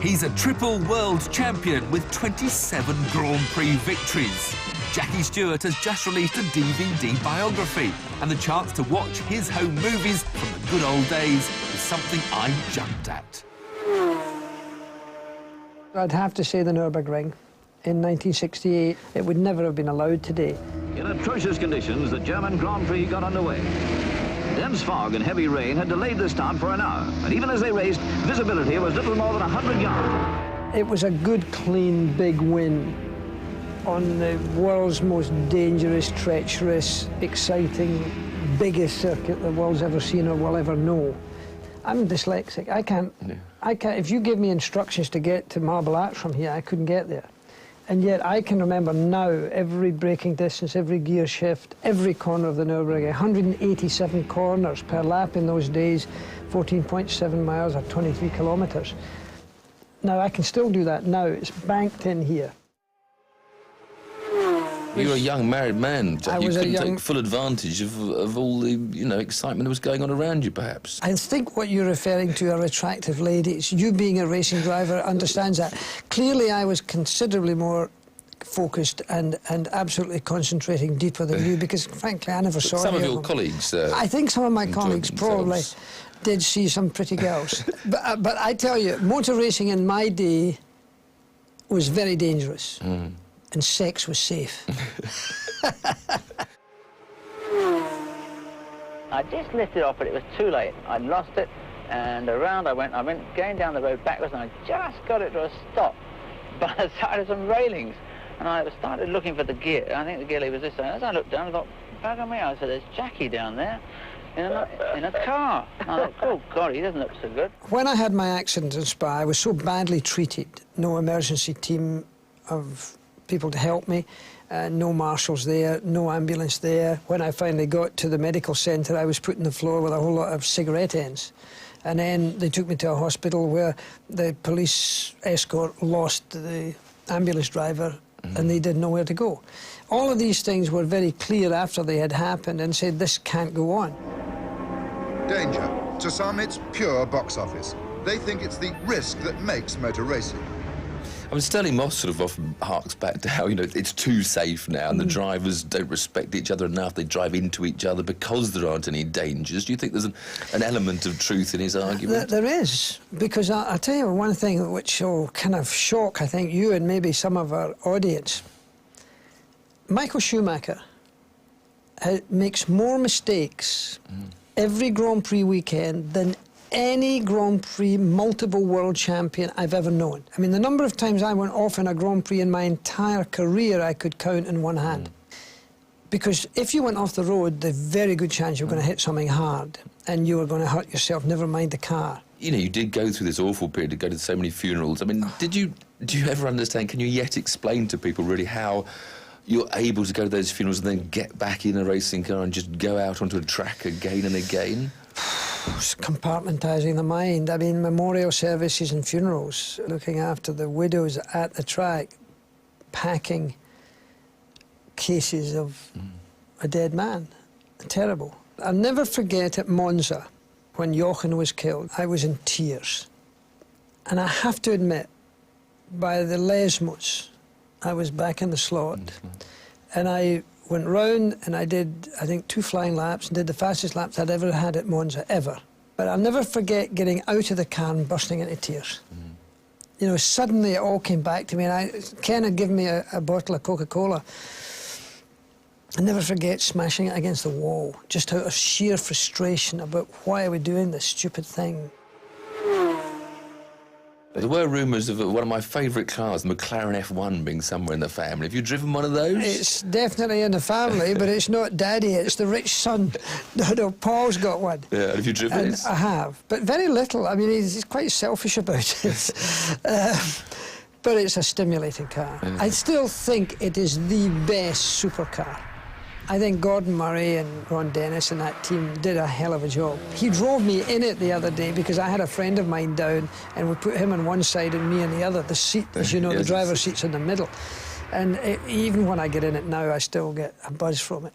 He's a triple world champion with 27 Grand Prix victories. Jackie Stewart has just released a DVD biography, and the chance to watch his home movies from the good old days is something I jumped at. I'd have to say the Nürburgring. In 1968, it would never have been allowed today. In atrocious conditions, the German Grand Prix got underway. Dense fog and heavy rain had delayed the start for an hour, and even as they raced, visibility was little more than 100 yards. It was a good, clean, big win on the world's most dangerous, treacherous, exciting, biggest circuit the world's ever seen or will ever know. I'm dyslexic. I can't. If you give me instructions to get to Marble Arch from here, I couldn't get there. And yet I can remember now every braking distance, every gear shift, every corner of the Nürburgring. 187 corners per lap in those days, 14.7 miles or 23 kilometres. Now I can still do that now. It's banked in here. You were a young married man, Jack. You couldn't take full advantage of all the, excitement that was going on around you, perhaps. I think what you're referring to are attractive ladies. You being a racing driver understands that. Clearly, I was considerably more focused and absolutely concentrating deeper than you, because, frankly, I never saw some of your colleagues... I think some of my colleagues probably did see some pretty girls. but I tell you, motor racing in my day was very dangerous. And sex was safe. I just lifted off, but it was too late. I'd lost it, and around I went going down the road backwards, and I just got it to a stop by the side of some railings. And I started looking for the gear. I think the gear lever was this way. As I looked down, I thought, bugger me, I said, there's Jackie down there in a car. And I thought, oh, God, he doesn't look so good. When I had my accident in Spa, I was so badly treated. No emergency team of people to help me, no marshals there, no ambulance there. When I finally got to the medical centre, I was put on the floor with a whole lot of cigarette ends. And then they took me to a hospital where the police escort lost the ambulance driver and they didn't know where to go. All of these things were very clear after they had happened and said, this can't go on. Danger. To some, it's pure box office. They think it's the risk that makes motor racing. I mean, Sterling Moss sort of often harks back to how, it's too safe now and the drivers don't respect each other enough. They drive into each other because there aren't any dangers. Do you think there's an element of truth in his argument? There is, because I'll tell you one thing which will kind of shock, I think, you and maybe some of our audience. Michael Schumacher makes more mistakes every Grand Prix weekend than any Grand Prix multiple world champion I've ever known. I mean, the number of times I went off in a Grand Prix in my entire career I could count in one hand. Because if you went off the road, there's a very good chance you were going to hit something hard and you were going to hurt yourself, never mind the car. You did go through this awful period to go to so many funerals. I mean, do you ever understand, can you yet explain to people really how you're able to go to those funerals and then get back in a racing car and just go out onto a track again and again? Compartmentising the mind. I mean, memorial services and funerals, looking after the widows at the track, packing cases of a dead man. Terrible. I'll never forget at Monza, when Jochen was killed, I was in tears. And I have to admit, by the Lesmos, I was back in the slot, and I went round and I did, I think, 2 flying laps and did the fastest laps I'd ever had at Monza, ever. But I'll never forget getting out of the car and bursting into tears. Suddenly it all came back to me, and Ken had given me a bottle of Coca-Cola. I'll never forget smashing it against the wall, just out of sheer frustration about why are we doing this stupid thing. There were rumours of one of my favourite cars, the McLaren F1, being somewhere in the family. Have you driven one of those? It's definitely in the family, but it's not Daddy, it's the rich son. No, Paul's got one. Yeah, have you driven it? I have, but very little. I mean, he's quite selfish about it. But it's a stimulating car. Yeah. I still think it is the best supercar. I think Gordon Murray and Ron Dennis and that team did a hell of a job. He drove me in it the other day because I had a friend of mine down and we put him on one side and me on the other. The seat, as you know, the driver's seat's in the middle. And even when I get in it now, I still get a buzz from it.